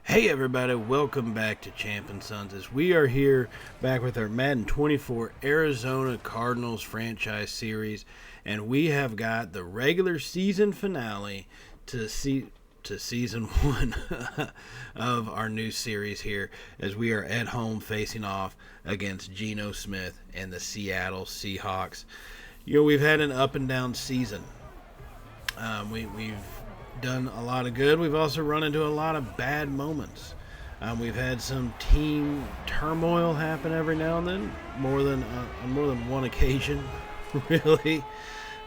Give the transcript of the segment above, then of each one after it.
Hey everybody, welcome back to Champ and Sons as we are here back with our Madden 24 Arizona Cardinals franchise series, and we have got the regular season finale to season one of our new series here as we are at home facing off against Geno Smith and the Seattle Seahawks. You know, we've had an up and down season. We've done a lot of good. We've also run into a lot of bad moments. We've had some team turmoil happen every now and then, on more than one occasion, really.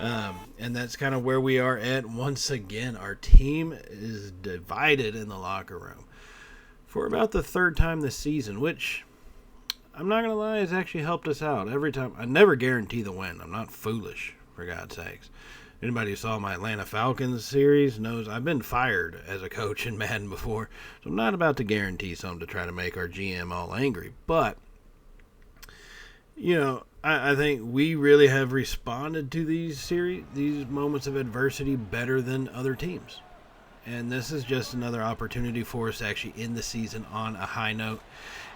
And that's kind of where we are at once again. Our team is divided in the locker room for about the third time this season, which I'm not going to lie has actually helped us out every time. I never guarantee the win. I'm not foolish, for God's sakes. Anybody who saw my Atlanta Falcons series knows I've been fired as a coach in Madden before, so I'm not about to guarantee something to try to make our GM all angry. But, you know, I think we really have responded to these moments of adversity better than other teams. And this is just another opportunity for us to actually end the season on a high note.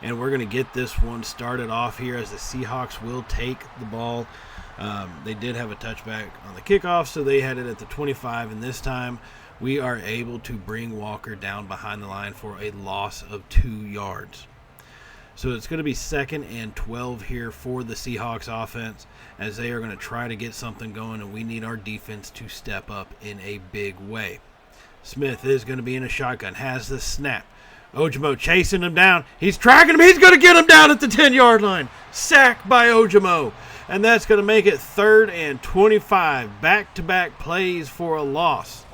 And we're going to get this one started off here as the Seahawks will take the ball. They did have a touchback on the kickoff, so they had it at the 25. And this time we are able to bring Walker down behind the line for a loss of 2 yards. So it's going to be 2nd and 12 here for the Seahawks offense as they are going to try to get something going, and we need our defense to step up in a big way. Smith is going to be in a shotgun, has the snap. Ojimo chasing him down. He's tracking him. He's going to get him down at the 10-yard line. Sacked by Ojimo. And that's going to make it 3rd and 25. Back-to-back plays for a loss.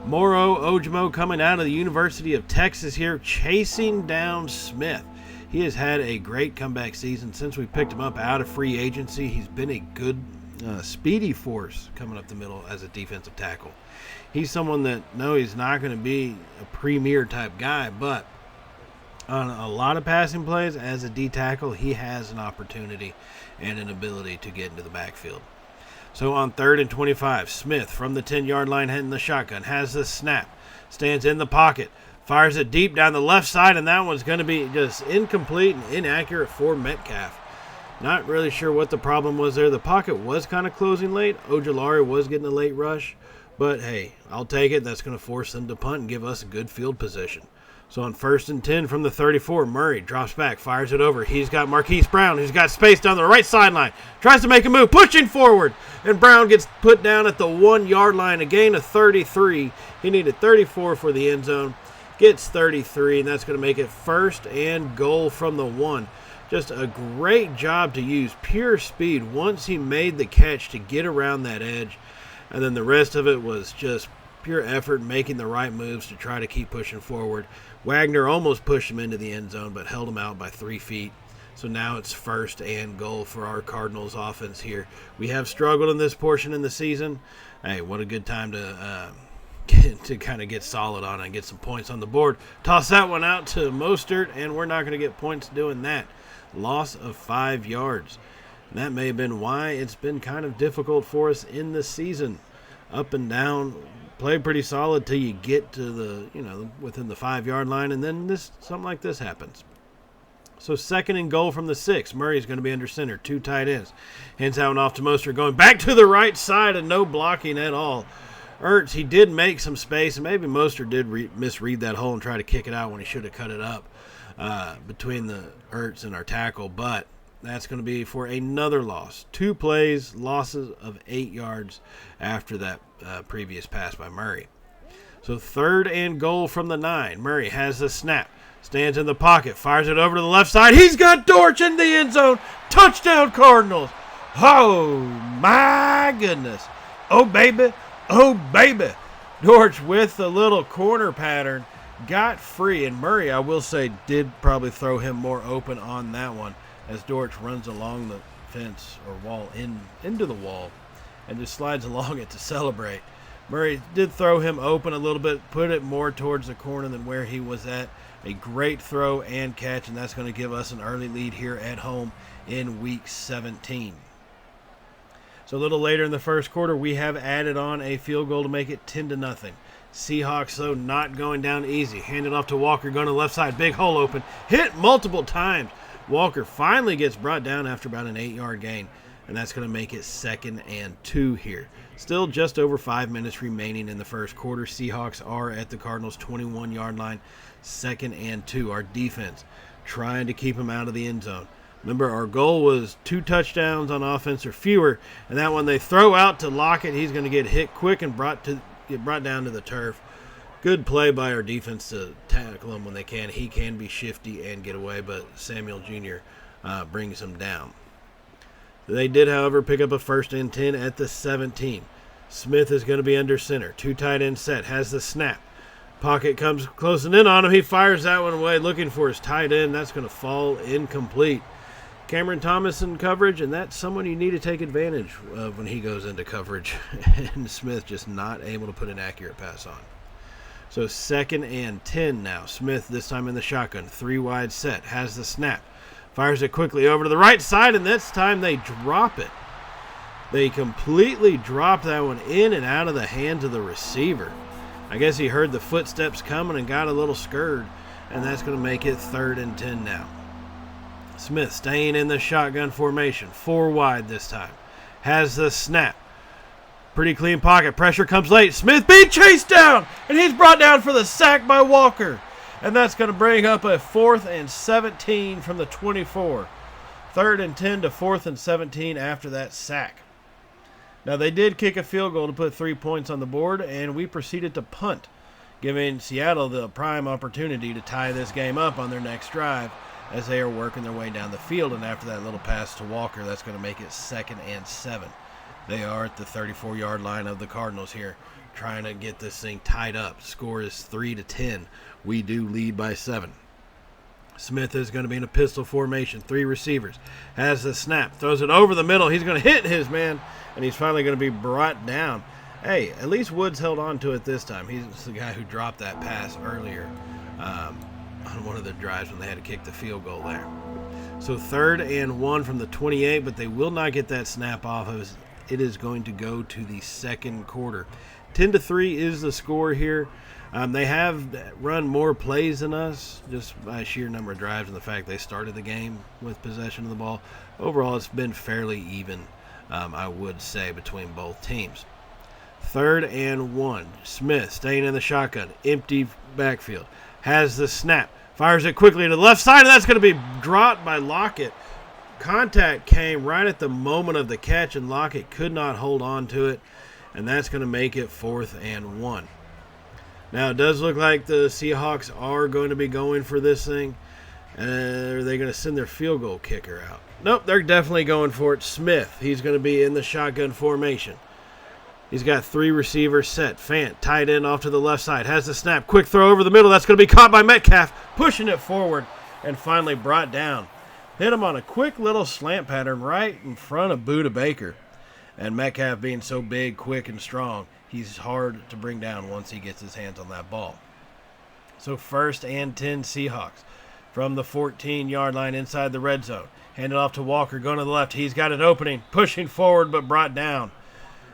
Moro Ojimo coming out of the University of Texas here, chasing down Smith. He has had a great comeback season since we picked him up out of free agency. He's been a good speedy force coming up the middle as a defensive tackle. He's someone that, no, he's not going to be a premier type guy, but on a lot of passing plays as a D tackle, he has an opportunity and an ability to get into the backfield. So on 3rd and 25, Smith from the 10-yard line hitting the shotgun, has the snap, stands in the pocket, fires it deep down the left side, and that one's going to be just incomplete and inaccurate for Metcalf. Not really sure what the problem was there. The pocket was kind of closing late. Ojulari was getting a late rush. But, hey, I'll take it. That's going to force them to punt and give us a good field position. So on 1st and 10 from the 34, Murray drops back, fires it over. He's got Marquise Brown, who's got space down the right sideline. Tries to make a move, pushing forward. And Brown gets put down at the 1-yard line, a gain of 33. He needed 34 for the end zone. Gets 33, and that's going to make it 1st and goal from the 1. Just a great job to use pure speed once he made the catch to get around that edge. And then the rest of it was just pure effort, making the right moves to try to keep pushing forward. Wagner almost pushed him into the end zone, but held him out by 3 feet. So now it's 1st and goal for our Cardinals offense here. We have struggled in this portion in the season. Hey, what a good time to kind of get solid on it and get some points on the board. Toss that one out to Mostert, and we're not going to get points doing that. Loss of 5 yards. And that may have been why it's been kind of difficult for us in the season. Up and down, play pretty solid till you get to the, within the 5-yard line, and then something like this happens. So 2nd and goal from the 6. Murray's going to be under center, 2 tight ends. Hands out and off to Mostert, going back to the right side and no blocking at all. Ertz, he did make some space, and maybe Mostert did misread that hole and try to kick it out when he should have cut it up between the Ertz and our tackle, but that's going to be for another loss. 2 plays, losses of 8 yards after that previous pass by Murray. So 3rd and goal from the 9. Murray has the snap, stands in the pocket, fires it over to the left side. He's got Dortch in the end zone. Touchdown Cardinals. Oh, my goodness. Oh, baby. Oh, baby. Dortch with the little corner pattern got free. And Murray, I will say, did probably throw him more open on that one as Dortch runs along the fence or wall into the wall and just slides along it to celebrate. Murray did throw him open a little bit, put it more towards the corner than where he was at. A great throw and catch, and that's going to give us an early lead here at home in Week 17. So a little later in the first quarter, we have added on a field goal to make it 10-0. Seahawks, though, not going down easy. Handed off to Walker, going to the left side. Big hole open. Hit multiple times. Walker finally gets brought down after about an 8-yard gain, and that's going to make it 2nd and 2 here. Still just over 5 minutes remaining in the first quarter. Seahawks are at the Cardinals' 21-yard line. 2nd and 2. Our defense trying to keep them out of the end zone. Remember, our goal was 2 touchdowns on offense or fewer, and that one they throw out to Lockett. He's going to get hit quick and get brought down to the turf. Good play by our defense to tackle him when they can. He can be shifty and get away, but Samuel Jr. Brings him down. They did, however, pick up a 1st and 10 at the 17. Smith is going to be under center. 2 tight end set. Has the snap. Pocket comes closing in on him. He fires that one away looking for his tight end. That's going to fall incomplete. Cameron Thomas in coverage, and that's someone you need to take advantage of when he goes into coverage. And Smith just not able to put an accurate pass on. So 2nd and 10 now. Smith this time in the shotgun. 3 wide set. Has the snap. Fires it quickly over to the right side, and this time they drop it. They completely drop that one in and out of the hands of the receiver. I guess he heard the footsteps coming and got a little scared, and that's going to make it 3rd and 10 now. Smith staying in the shotgun formation. 4 wide this time. Has the snap. Pretty clean pocket. Pressure comes late. Smith being chased down, and he's brought down for the sack by Walker. And that's going to bring up a 4th and 17 from the 24. 3rd and 10 to 4th and 17 after that sack. Now, they did kick a field goal to put 3 points on the board, and we proceeded to punt, giving Seattle the prime opportunity to tie this game up on their next drive as they are working their way down the field. And after that little pass to Walker, that's going to make it 2nd and 7. They are at the 34-yard line of the Cardinals here, trying to get this thing tied up. Score is 3-10. We do lead by 7. Smith is going to be in a pistol formation. 3 receivers. Has the snap. Throws it over the middle. He's going to hit his man, and he's finally going to be brought down. Hey, at least Woods held on to it this time. He's the guy who dropped that pass earlier on one of the drives when they had to kick the field goal there. So 3rd and 1 from the 28, but they will not get that snap off. It is going to go to the second quarter. 10-3 is the score here. They have run more plays than us, just by sheer number of drives and the fact they started the game with possession of the ball. Overall, it's been fairly even, I would say, between both teams. 3rd and 1. Smith staying in the shotgun. Empty backfield. Has the snap. Fires it quickly to the left side, and that's going to be dropped by Lockett. Contact came right at the moment of the catch, and Lockett could not hold on to it, and that's going to make it 4th and 1. Now, it does look like the Seahawks are going to be going for this thing. Are they going to send their field goal kicker out? Nope, they're definitely going for it. Smith, he's going to be in the shotgun formation. He's got 3 receivers set. Fant, tight end off to the left side. Has the snap. Quick throw over the middle. That's going to be caught by Metcalf. Pushing it forward and finally brought down. Hit him on a quick little slant pattern right in front of Buda Baker. And Metcalf being so big, quick, and strong, he's hard to bring down once he gets his hands on that ball. So 1st and 10 Seahawks from the 14-yard line inside the red zone. Handed off to Walker, going to the left. He's got an opening, pushing forward but brought down.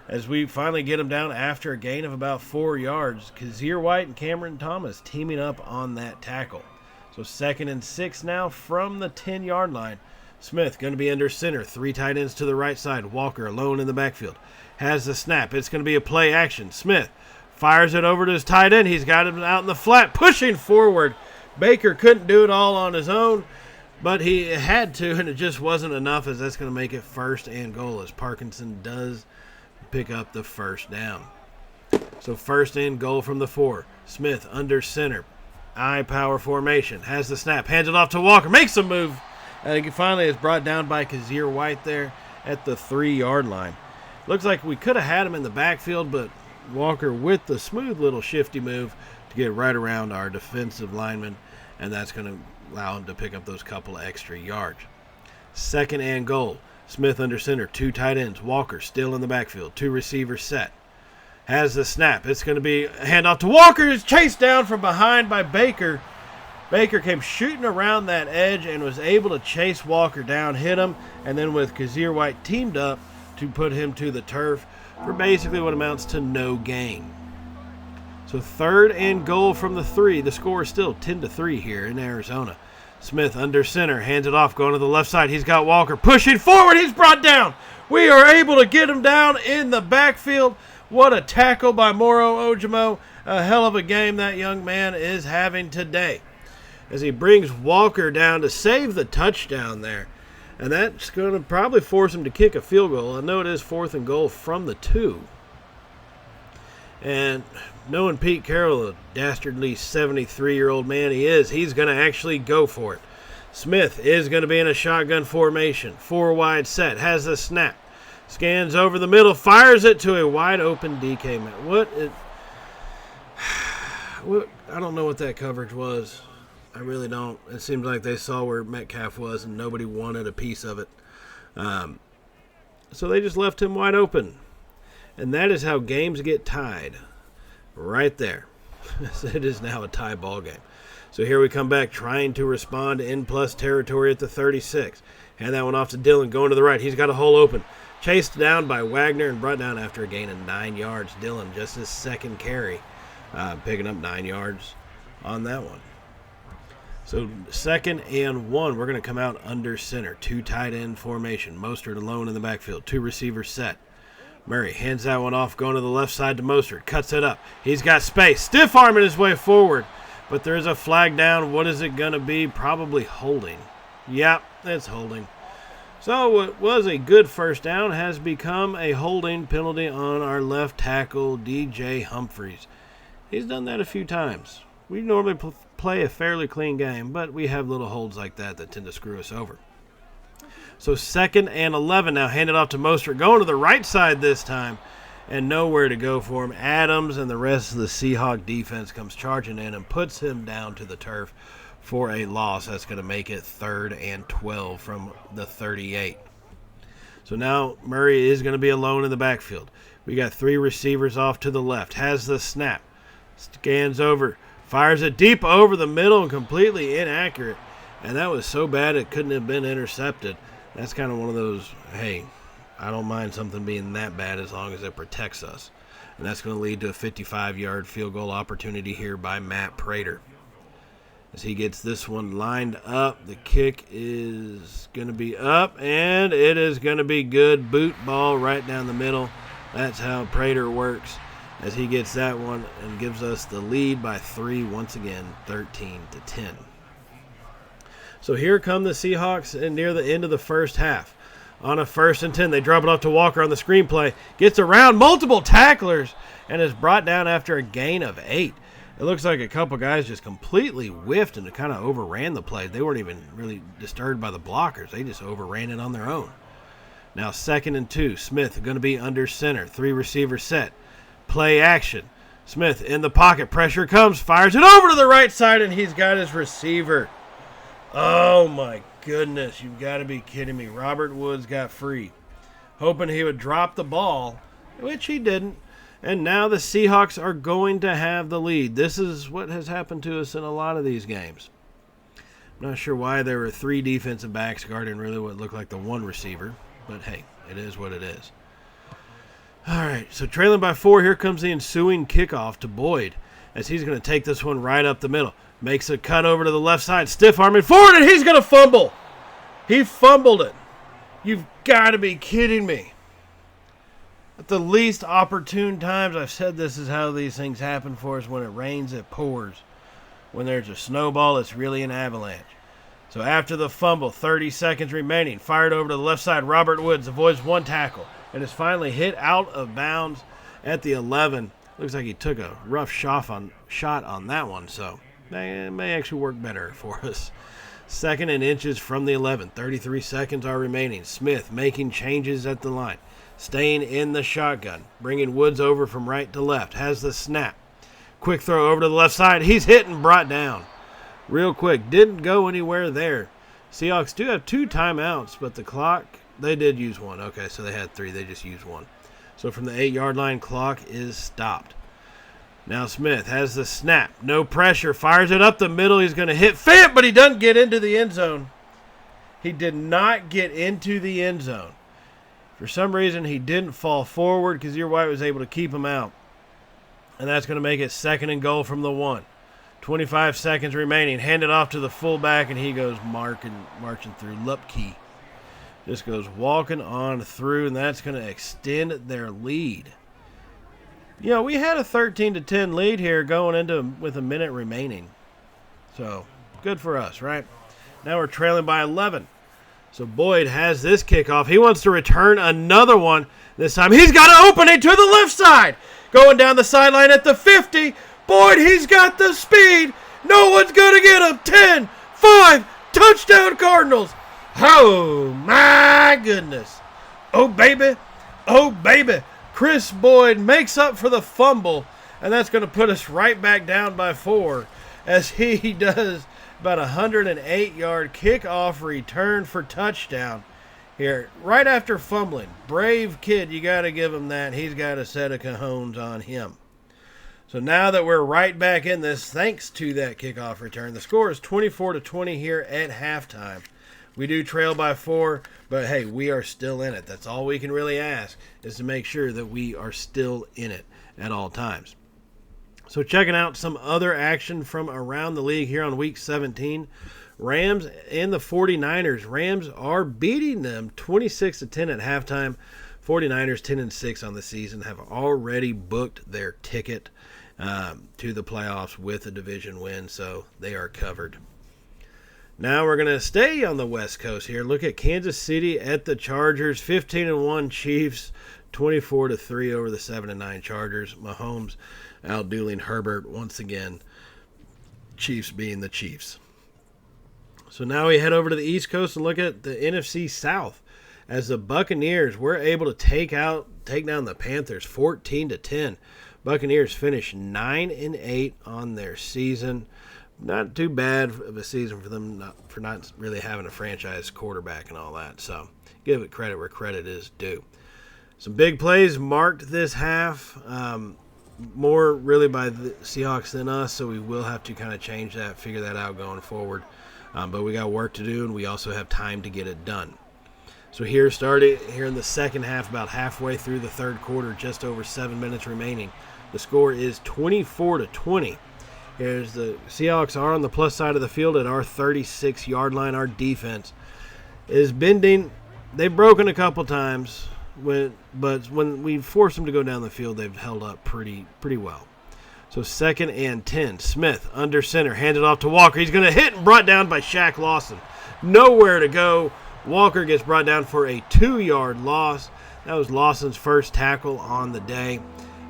As we finally get him down after a gain of about 4 yards, Kazir White and Cameron Thomas teaming up on that tackle. So 2nd and 6 now from the 10-yard line. Smith going to be under center. 3 tight ends to the right side. Walker alone in the backfield. Has the snap. It's going to be a play action. Smith fires it over to his tight end. He's got him out in the flat, pushing forward. Baker couldn't do it all on his own, but he had to, and it just wasn't enough, as that's going to make it 1st and goal as Parkinson does pick up the 1st down. So 1st and goal from the 4. Smith under center. Eye power formation. Has the snap. Hands it off to Walker. Makes a move. And he finally is brought down by Kazir White there at the 3-yard line. Looks like we could have had him in the backfield, but Walker with the smooth little shifty move to get right around our defensive lineman, and that's going to allow him to pick up those couple extra yards. 2nd and goal. Smith under center. 2 tight ends. Walker still in the backfield. 2 receivers set. Has the snap. It's going to be a handoff to Walker. Is chased down from behind by Baker. Baker came shooting around that edge and was able to chase Walker down, hit him, and then with Kazir White teamed up to put him to the turf for basically what amounts to no gain. So 3rd and goal from the 3. The score is still 10-3 here in Arizona. Smith under center, hands it off, going to the left side. He's got Walker pushing forward. He's brought down. We are able to get him down in the backfield. What a tackle by Moro Ojomo. A hell of a game that young man is having today, as he brings Walker down to save the touchdown there. And that's going to probably force him to kick a field goal. I know it is 4th and goal from the 2. And knowing Pete Carroll, a dastardly 73-year-old man he is, he's going to actually go for it. Smith is going to be in a shotgun formation. 4 wide set, has the snap. Scans over the middle, fires it to a wide-open DK man. I don't know what that coverage was. I really don't. It seems like they saw where Metcalf was and nobody wanted a piece of it. So they just left him wide open. And that is how games get tied. Right there. It is now a tie ball game. So here we come back trying to respond in plus territory at the 36. Hand that one off to Dillon going to the right. He's got a hole open. Chased down by Wagner and brought down after a gain of 9 yards. Dillon, just his 2nd carry, picking up 9 yards on that one. So 2nd and 1, we're going to come out under center. 2 tight end formation. Mostert alone in the backfield. 2 receivers set. Murray hands that one off, going to the left side to Mostert. Cuts it up. He's got space. Stiff arming his way forward. But there is a flag down. What is it going to be? Probably holding. Yep, it's holding. So what was a good first down has become a holding penalty on our left tackle, DJ Humphries. He's done that a few times. We normally play a fairly clean game, but we have little holds like that tend to screw us over. So 2nd and 11 now, handed off to Mostert, going to the right side this time, and nowhere to go for him. Adams and the rest of the Seahawk defense comes charging in and puts him down to the turf for a loss. That's going to make it 3rd and 12 from the 38. So now Murray is going to be alone in the backfield. We got 3 receivers off to the left. Has the snap. Scans over. Fires it deep over the middle and completely inaccurate. And that was so bad it couldn't have been intercepted. That's kind of one of those, hey, I don't mind something being that bad as long as it protects us. And that's going to lead to a 55-yard field goal opportunity here by Matt Prater. As he gets this one lined up, the kick is going to be up, and it is going to be good. Boot ball right down the middle. That's how Prater works, as he gets that one and gives us the lead by 3 once again, 13-10. So here come the Seahawks and near the end of the first half. On a 1st and 10, they drop it off to Walker on the screenplay. Gets around multiple tacklers and is brought down after a gain of 8. It looks like a couple guys just completely whiffed and kind of overran the play. They weren't even really disturbed by the blockers. They just overran it on their own. Now 2nd and 2. Smith going to be under center. 3 receivers set. Play action. Smith in the pocket. Pressure comes. Fires it over to the right side, and he's got his receiver. Oh, my goodness. You've got to be kidding me. Robert Woods got free, hoping he would drop the ball, which he didn't. And now the Seahawks are going to have the lead. This is what has happened to us in a lot of these games. I'm not sure why there were 3 defensive backs guarding really what looked like the 1 receiver. But, hey, it is what it is. All right, so trailing by 4, here comes the ensuing kickoff to Boyd, as he's going to take this one right up the middle. Makes a cut over to the left side, stiff arming forward, and he's going to fumble. He fumbled it. You've got to be kidding me. At the least opportune times, I've said this is how these things happen for us. When it rains, it pours. When there's a snowball, it's really an avalanche. So after the fumble, 30 seconds remaining, fired over to the left side. Robert Woods avoids 1 tackle and is finally hit out of bounds at the 11. Looks like he took a rough shot on that one, so it may actually work better for us. 2nd and inches from the 11. 33 seconds are remaining. Smith making changes at the line. Staying in the shotgun. Bringing Woods over from right to left. Has the snap. Quick throw over to the left side. He's hit and brought down. Real quick. Didn't go anywhere there. Seahawks do have 2 timeouts, but the clock, they did use 1. Okay, so they had 3. They just used 1. So from the 8-yard line, clock is stopped. Now Smith has the snap. No pressure. Fires it up the middle. He's going to hit Fant, but he doesn't get into the end zone. He did not get into the end zone. For some reason, he didn't fall forward because White was able to keep him out. And that's going to make it 2nd and goal from the 1. 25 seconds remaining. Hand it off to the fullback, and he goes marching through. Lupke just goes walking on through, and that's going to extend their lead. You know, we had a 13-10 lead here going into with a minute remaining. So, good for us, right? Now we're trailing by 11. So Boyd has this kickoff. He wants to return another one. This time he's got an opening to the left side. Going down the sideline at the 50. Boyd, he's got the speed. No one's going to get him. 10, 5, touchdown Cardinals. Oh, my goodness. Oh, baby. Oh, baby. Chris Boyd makes up for the fumble, and that's going to put us right back down by 4 as he does about a 108-yard kickoff return for touchdown here right after fumbling. Brave kid, you got to give him that. He's got a set of cojones on him. So now that we're right back in this, thanks to that kickoff return, the score is 24-20 here at halftime. We do trail by 4, but hey, we are still in it. That's all we can really ask, is to make sure that we are still in it at all times. So checking out some other action from around the league here on Week 17. Rams and the 49ers. Rams are beating them 26-10 at halftime. 49ers 10-6 on the season, have already booked their ticket to the playoffs with a division win, so they are covered. Now we're going to stay on the West Coast here. Look at Kansas City at the Chargers. 15-1 Chiefs, 24-3 over the 7-9 Chargers. Mahomes outdueling Herbert once again. Chiefs being the Chiefs. So now we head over to the East Coast and look at the NFC South. As the Buccaneers were able to take down the Panthers 14-10. Buccaneers finished 9-8 on their season. Not too bad of a season for them for not really having a franchise quarterback and all that. So give it credit where credit is due. Some big plays marked this half. More really by the Seahawks than us, so we will have to kind of change that, figure that out going forward. But we got work to do, and we also have time to get it done. So here in the second half, about halfway through the third quarter, just over 7 minutes remaining. The score is 24-20. Here's the Seahawks are on the plus side of the field at our 36-yard line. Our defense is bending. They've broken a couple times, but when we force them to go down the field, they've held up pretty well. So 2nd and 10. Smith under center, handed off to Walker. He's going to hit and brought down by Shaq Lawson. Nowhere to go. Walker gets brought down for a 2-yard loss. That was Lawson's first tackle on the day.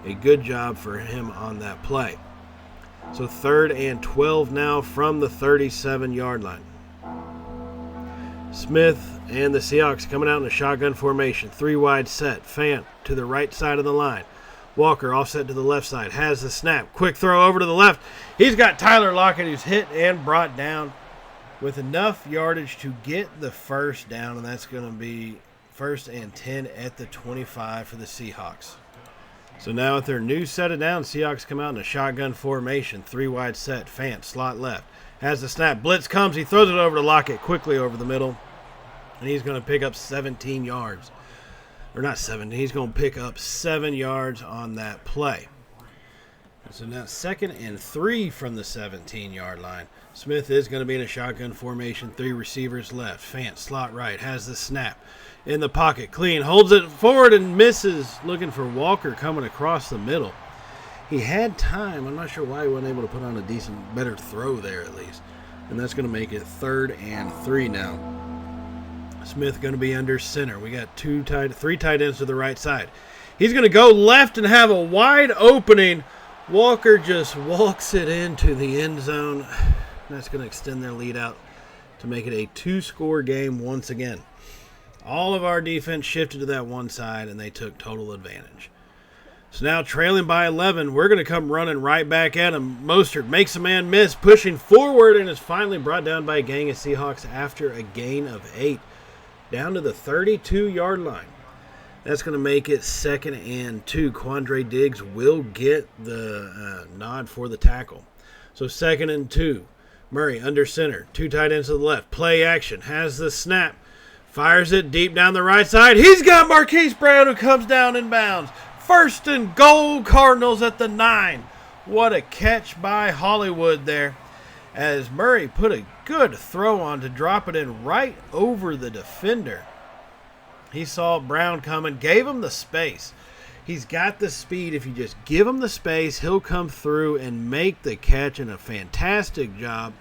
A good job for him on that play. So 3rd and 12 now from the 37-yard line. Smith and the Seahawks coming out in a shotgun formation. 3 wide set. Fant to the right side of the line. Walker offset to the left side. Has the snap. Quick throw over to the left. He's got Tyler Lockett, who's hit and brought down with enough yardage to get the first down, and that's going to be 1st and 10 at the 25 for the Seahawks. So now with their new set of downs, Seahawks come out in a shotgun formation. 3 wide set. Fant, slot left. Has the snap. Blitz comes. He throws it over to Lockett quickly over the middle. And he's going to pick up 17 yards. Or not 17. He's going to pick up 7 yards on that play. And so now 2nd and 3 from the 17-yard line. Smith is going to be in a shotgun formation. 3 receivers left. Fant, slot right. Has the snap. In the pocket, clean, holds it forward and misses, looking for Walker coming across the middle. He had time. I'm not sure why he wasn't able to put on a better throw there at least. And that's going to make it 3rd and 3 now. Smith going to be under center. We got 3 tight ends to the right side. He's going to go left and have a wide opening. Walker just walks it into the end zone. That's going to extend their lead out to make it a 2-score game once again. All of our defense shifted to that one side, and they took total advantage. So now trailing by 11, we're going to come running right back at him. Mostert makes a man miss, pushing forward, and is finally brought down by a gang of Seahawks after a gain of 8. Down to the 32-yard line. That's going to make it 2nd and 2. Quandre Diggs will get the nod for the tackle. So 2nd and 2. Murray under center. 2 tight ends to the left. Play action. Has the snap. Fires it deep down the right side. He's got Marquise Brown, who comes down in bounds. First and goal, Cardinals at the 9. What a catch by Hollywood there, as Murray put a good throw on to drop it in right over the defender. He saw Brown coming, gave him the space. He's got the speed. If you just give him the space, he'll come through and make the catch, and a fantastic job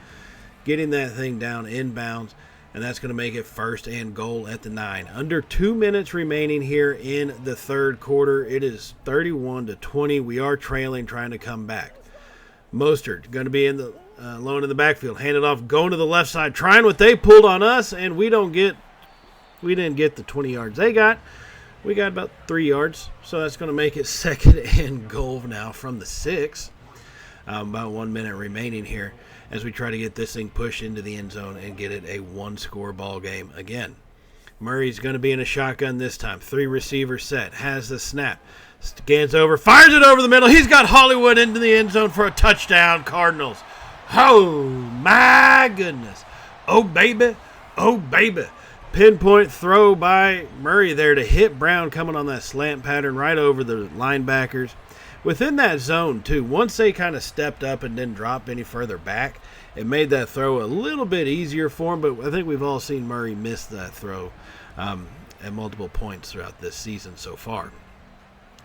getting that thing down inbounds. And that's going to make it first and goal at the 9. Under 2 minutes remaining here in the third quarter. It is 31-20. We are trailing, trying to come back. Mostert going to be in the alone in the backfield. Hand it off, going to the left side, trying what they pulled on us, and we didn't get the 20 yards they got. We got about 3 yards, so that's going to make it second and goal now from the 6. About 1 minute remaining here, as we try to get this thing pushed into the end zone and get it a one-score ball game again. Murray's going to be in a shotgun this time. 3 receivers set. Has the snap. Scans over. Fires it over the middle. He's got Hollywood into the end zone for a touchdown, Cardinals. Oh, my goodness. Oh, baby. Oh, baby. Pinpoint throw by Murray there to hit Brown coming on that slant pattern right over the linebackers. Within that zone, too, once they kind of stepped up and didn't drop any further back, it made that throw a little bit easier for him, but I think we've all seen Murray miss that throw at multiple points throughout this season so far.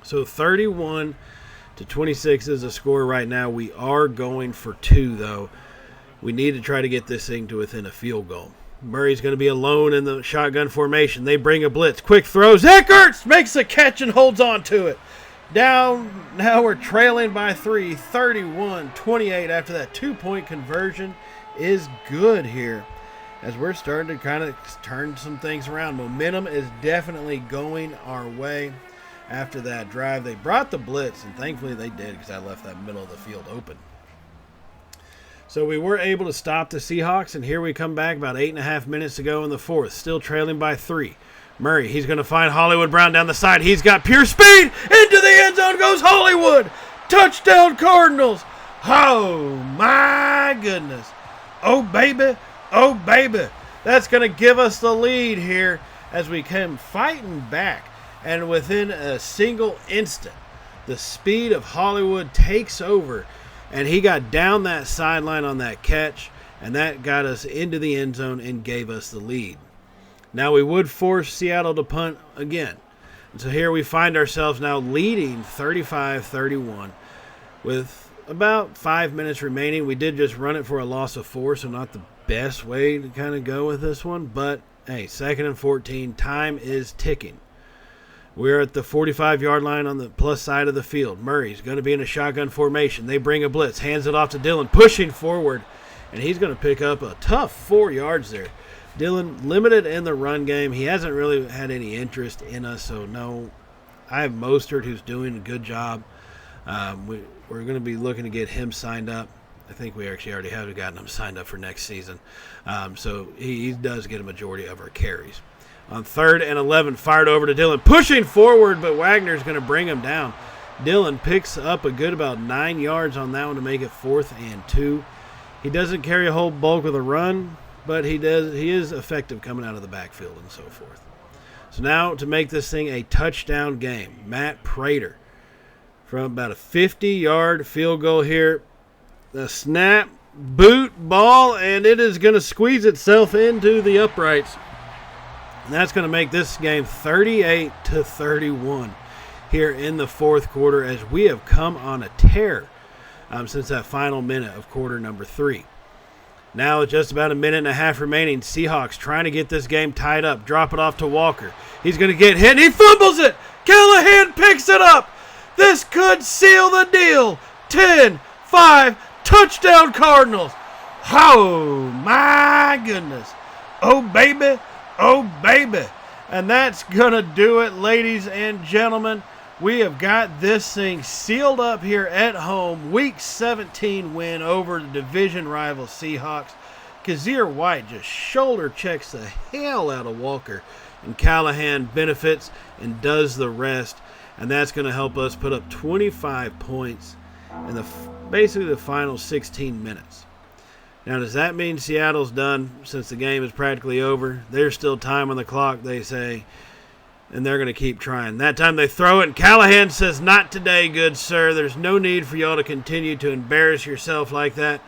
So 31-26 is the score right now. We are going for 2, though. We need to try to get this thing to within a field goal. Murray's going to be alone in the shotgun formation. They bring a blitz. Quick throws. Eckerts makes the catch and holds on to it. Down, now we're trailing by 3, 31-28 after that 2-point conversion is good here, as we're starting to kind of turn some things around. Momentum is definitely going our way after that drive. They brought the blitz, and thankfully they did, because I left that middle of the field open. So we were able to stop the Seahawks, and here we come back about 8.5 minutes to go in the fourth, still trailing by 3. Murray, he's going to find Hollywood Brown down the side. He's got pure speed. Into the end zone goes Hollywood. Touchdown, Cardinals. Oh, my goodness. Oh, baby. Oh, baby. That's going to give us the lead here as we come fighting back. And within a single instant, the speed of Hollywood takes over. And he got down that sideline on that catch, and that got us into the end zone and gave us the lead. Now we would force Seattle to punt again. And so here we find ourselves now leading 35-31 with about 5 minutes remaining. We did just run it for a loss of 4, so not the best way to kind of go with this one. But, hey, 2nd and 14, time is ticking. We're at the 45-yard line on the plus side of the field. Murray's going to be in a shotgun formation. They bring a blitz, hands it off to Dillon, pushing forward, and he's going to pick up a tough 4 yards there. Dillon limited in the run game. He hasn't really had any interest in us, so no. I have Mostert, who's doing a good job. We're going to be looking to get him signed up. I think we actually already have gotten him signed up for next season. So he does get a majority of our carries. On 3rd and 11, fired over to Dillon, pushing forward, but Wagner's going to bring him down. Dillon picks up a good about 9 yards on that one to make it 4th and 2. He doesn't carry a whole bulk of the run, but he is effective coming out of the backfield and so forth. So now to make this thing a touchdown game, Matt Prater from about a 50-yard field goal here. The snap, boot, ball, and it is going to squeeze itself into the uprights. And that's going to make this game 38-31 here in the fourth quarter, as we have come on a tear since that final minute of quarter number 3. Now with just about a minute and a half remaining, Seahawks trying to get this game tied up. Drop it off to Walker. He's going to get hit, and he fumbles it. Callahan picks it up. This could seal the deal. 10-5, touchdown Cardinals. Oh, my goodness. Oh, baby. Oh, baby. And that's going to do it, ladies and gentlemen. We have got this thing sealed up here at home. Week 17 win over the division rival Seahawks. Kazir White just shoulder checks the hell out of Walker. And Callahan benefits and does the rest. And that's going to help us put up 25 points in basically the final 16 minutes. Now, does that mean Seattle's done since the game is practically over? There's still time on the clock, they say. and they're going to keep trying. That time they throw it, and Callahan says, "Not today, good sir. There's no need for y'all to continue to embarrass yourself like that."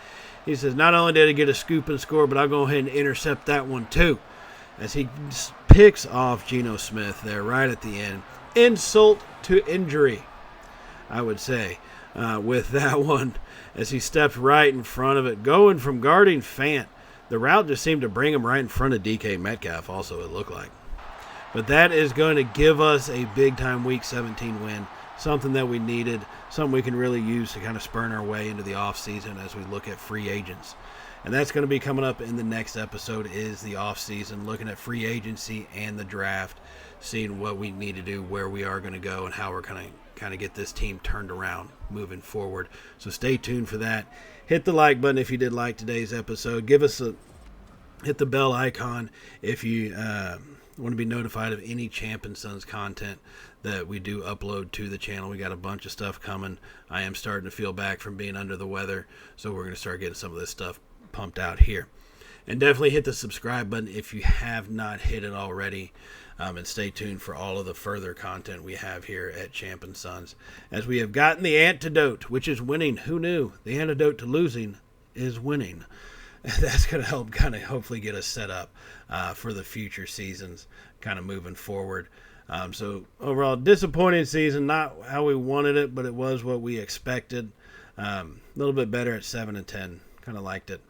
He says, "Not only did he get a scoop and score, but I'll go ahead and intercept that one too." As he picks off Geno Smith there right at the end. Insult to injury, I would say, with that one, as he stepped right in front of it, going from guarding Fant. The route just seemed to bring him right in front of DK Metcalf also, it looked like. But that is going to give us a big-time Week 17 win, something that we needed, something we can really use to kind of spurn our way into the offseason as we look at free agents. And that's going to be coming up in the next episode is the offseason, looking at free agency and the draft, seeing what we need to do, where we are going to go, and how we're going to kind of get this team turned around moving forward. So stay tuned for that. Hit the like button if you did like today's episode. Hit the bell icon if you want to be notified of any Champ and Sons content that we do upload to the channel. We got a bunch of stuff coming. I am starting to feel back from being under the weather, so we're going to start getting some of this stuff pumped out here. And definitely hit the subscribe button if you have not hit it already. And stay tuned for all of the further content we have here at Champ and Sons, as we have gotten the antidote, which is winning. Who knew? The antidote to losing is winning. That's going to help kind of hopefully get us set up for the future seasons kind of moving forward. So overall, disappointing season, not how we wanted it, but it was what we expected. A little bit better at 7-10. Kind of liked it.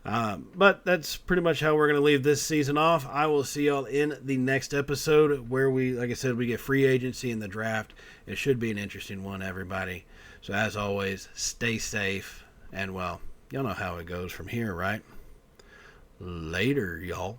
But that's pretty much how we're going to leave this season off. I will see y'all in the next episode where we, like I said, we get free agency and the draft. It should be an interesting one, everybody. So as always, stay safe. And, well, y'all know how it goes from here, right? Later, y'all.